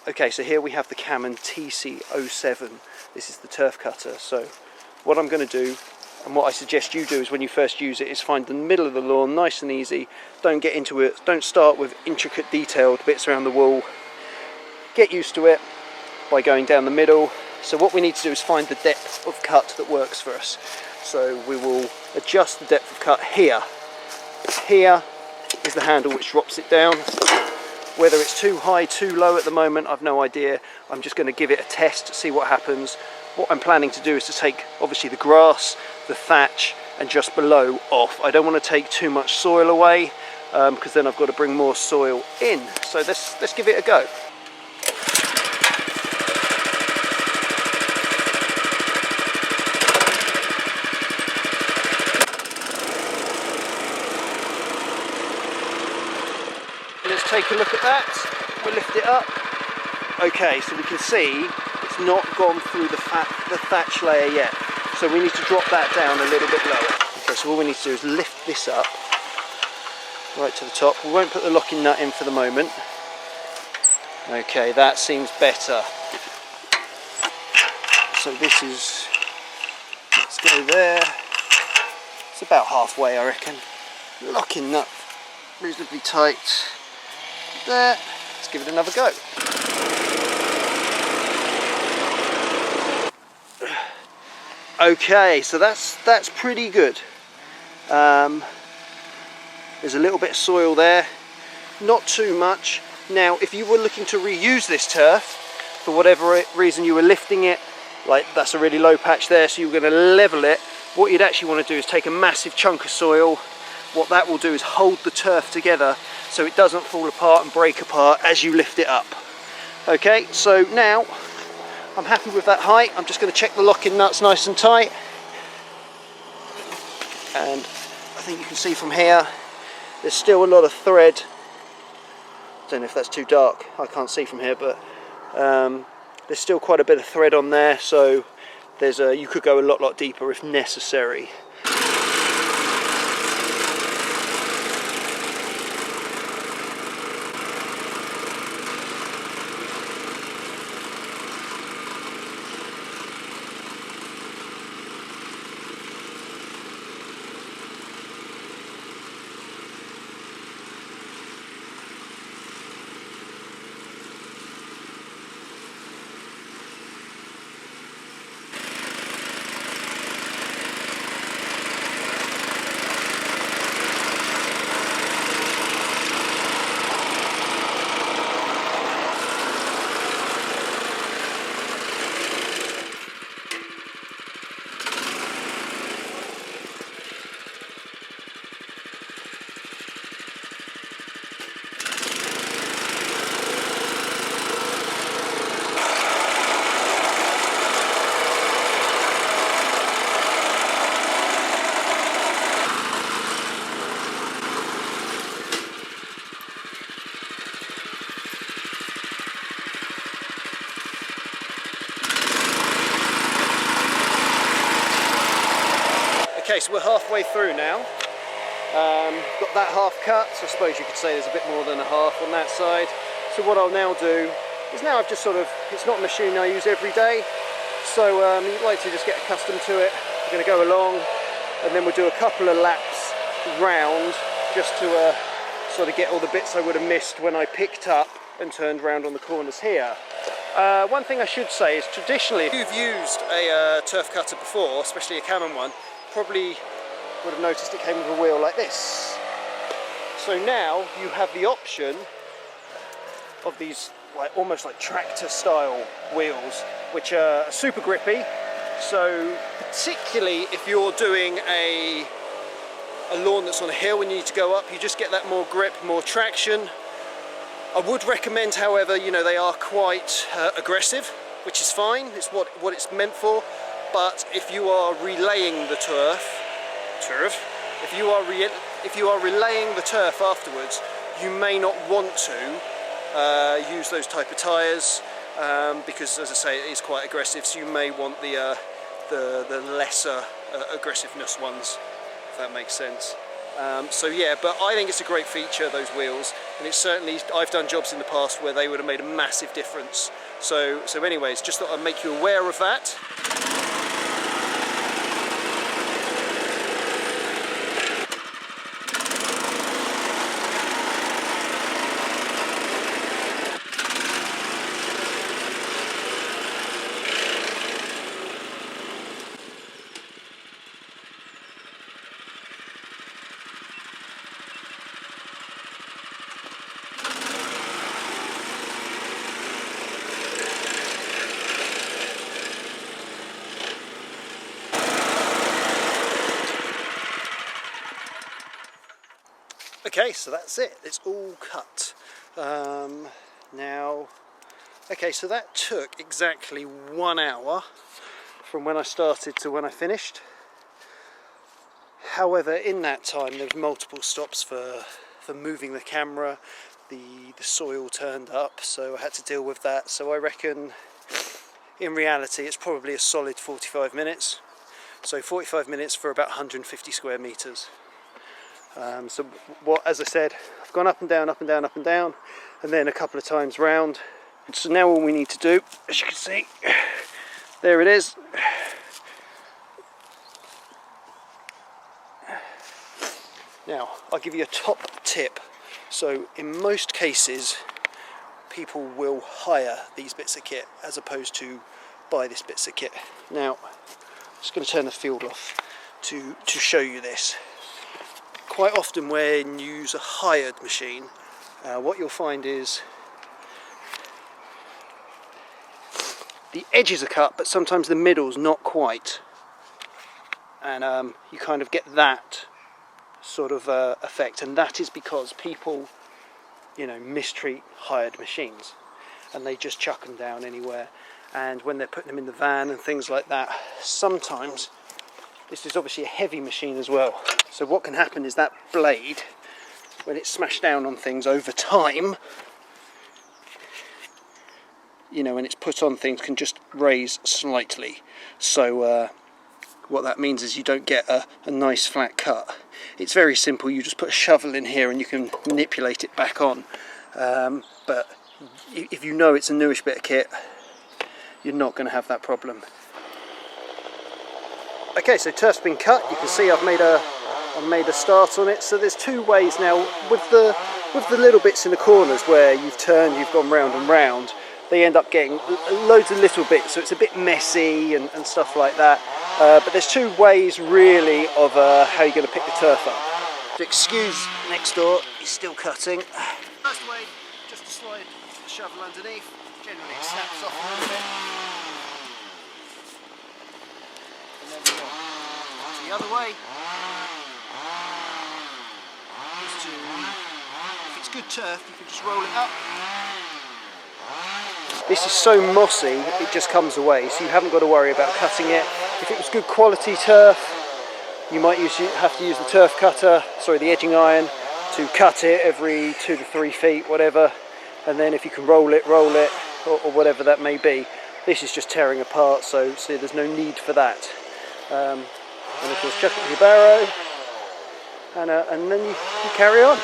Okay, so here we have the CAMON TC07. This is the turf cutter. So what I'm going to do, and what I suggest you do is when you first use it, is find the middle of the lawn nice and easy. Don't get into it, don't start with intricate detailed bits around the wall. Get used to it by going down the middle. So what we need to do is find the depth of cut that works for us. So we will adjust the depth of cut here. Here is the handle which drops it down. Whether it's too high, too low at the moment, I've no idea. I'm just going to give it a test, see what happens. What I'm planning to do is to take obviously the grass, the thatch and just below off. I don't want to take too much soil away because then I've got to bring more soil in. So let's give it a go. Let's take a look at that. We'll lift it up. Okay, so we can see it's not gone through the thatch layer yet. So we need to drop that down a little bit lower. Okay, so all we need to do is lift this up right to the top. We won't put the locking nut in for the moment. Okay, that seems better. So this is, let's go there. It's about halfway, I reckon. Locking nut reasonably tight. There. Let's give it another go. Okay, so that's pretty good. There's a little bit of soil there, not too much. Now, if you were looking to reuse this turf, for whatever reason you were lifting it, like that's a really low patch there, so you're going to level it, what you'd actually want to do is take a massive chunk of soil. What that will do is hold the turf together so it doesn't fall apart and break apart as you lift it up. Okay, so now I'm happy with that height. I'm just going to check the locking nuts nice and tight. And I think you can see from here, there's still a lot of thread. I don't know if that's too dark, I can't see from here, but there's still quite a bit of thread on there, so you could go a lot deeper if necessary. Okay, so we're halfway through now. Got that half cut, so I suppose you could say there's a bit more than a half on that side. So what I'll now do is now I've just sort of, it's not a machine I use every day, so you'd like to just get accustomed to it. I'm going to go along and then we'll do a couple of laps round just to sort of get all the bits I would have missed when I picked up and turned round on the corners here. One thing I should say is traditionally, if you've used a turf cutter before, especially a CAMON one, probably would have noticed it came with a wheel like this. So now you have the option of these almost like tractor style wheels, which are super grippy. So particularly if you're doing a lawn that's on a hill and you need to go up, you just get that more grip, more traction. I would recommend, however, you know, they are quite aggressive, which is fine, it's what it's meant for. But if you are relaying the turf, if you are relaying the turf afterwards, you may not want to use those type of tyres because, as I say, it is quite aggressive. So you may want the lesser aggressiveness ones, if that makes sense. So yeah, but I think it's a great feature, those wheels. and it's certainly, I've done jobs in the past where they would have made a massive difference. So anyways, just thought I'd make you aware of that. Okay, so that's it, it's all cut. Now, okay, so that took exactly 1 hour from when I started to when I finished. However, in that time there was multiple stops for moving the camera, the soil turned up, so I had to deal with that. So I reckon in reality it's probably a solid 45 minutes. So 45 minutes for about 150 square metres. So what, as I said, I've gone up and down, up and down, up and down, and then a couple of times round. So now all we need to do, as you can see, there it is. Now, I'll give you a top tip. So in most cases, people will hire these bits of kit as opposed to buy this bits of kit. Now, I'm just going to turn the field off to show you this. Quite often when you use a hired machine, what you'll find is the edges are cut, but sometimes the middle's not quite, and you kind of get that sort of effect, and that is because people, you know, mistreat hired machines and they just chuck them down anywhere. And when they're putting them in the van and things like that, sometimes, this is obviously a heavy machine as well, so what can happen is that blade, when it's smashed down on things over time, you know, when it's put on things, can just raise slightly. So what that means is you don't get a nice flat cut. It's very simple, you just put a shovel in here and you can manipulate it back on. But if you know it's a newish bit of kit, you're not going to have that problem. Okay, so turf's been cut. You can see I've made a start on it. So there's two ways now with the little bits in the corners where you've turned, you've gone round and round. They end up getting loads of little bits, so it's a bit messy and stuff like that. But there's two ways really of how you're going to pick the turf up. So excuse next door, he's still cutting. First way, just to slide the shovel underneath. Generally it snaps off a little bit. And then we go the other way. Just to, if it's good turf, you can just roll it up. This is so mossy, it just comes away, so you haven't got to worry about cutting it. If it was good quality turf, you might have to use the turf cutter, sorry, the edging iron, to cut it every 2 to 3 feet, whatever. And then if you can roll it, or whatever that may be. This is just tearing apart, so there's no need for that. And of course, chuck it with your barrow, and then you carry on.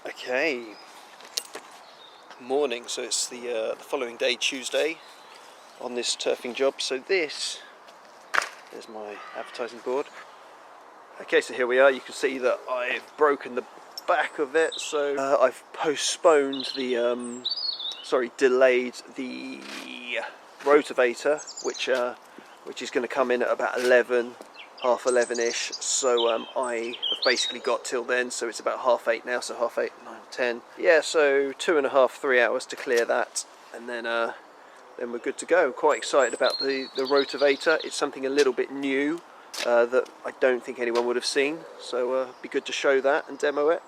Okay, morning. So it's the following day, Tuesday, on this turfing job. So there's my advertising board. Okay, so here we are. You can see that I've broken the back of it. So I've postponed the, delayed the rotavator, which is going to come in at about 11. Half 11ish, so I have basically got till then, so it's about 8:30 now, so 8:30, 9, 10. Yeah, so 2.5, 3 hours to clear that, and then we're good to go. Quite excited about the rotavator. It's something a little bit new that I don't think anyone would have seen, so it'd be good to show that and demo it.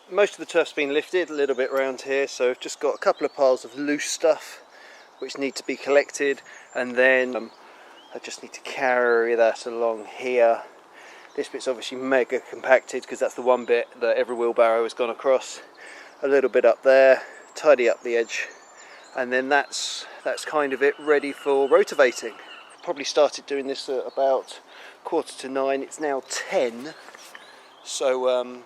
Most of the turf's been lifted, a little bit around here, so I've just got a couple of piles of loose stuff which need to be collected, and then I just need to carry that along here. This bit's obviously mega compacted because that's the one bit that every wheelbarrow has gone across. A little bit up there, tidy up the edge, and then that's kind of it, ready for rotavating. Probably started doing this at about 8:45. It's now 10, so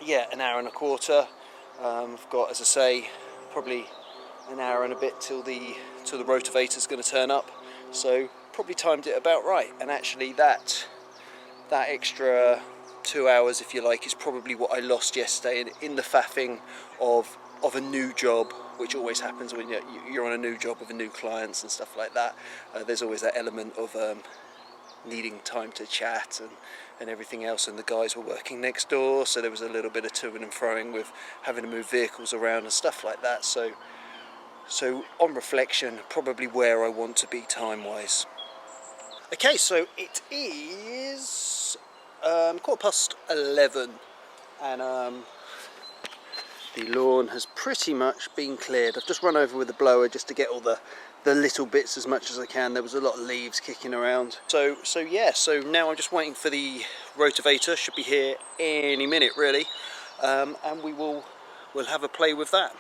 yeah, an hour and a quarter. I've got, as I say, probably an hour and a bit till the rotavator's going to turn up. So probably timed it about right, and actually that extra 2 hours, if you like, is probably what I lost yesterday in the faffing of a new job, which always happens when you're on a new job with new clients and stuff like that. There's always that element of needing time to chat and everything else, and the guys were working next door, so there was a little bit of toing and froing with having to move vehicles around and stuff like that. So on reflection, probably where I want to be time-wise. Okay, so it is 11:15, and the lawn has pretty much been cleared. I've just run over with the blower just to get all the little bits as much as I can. There was a lot of leaves kicking around. So yeah, so now I'm just waiting for the rotavator. Should be here any minute really, and we'll have a play with that.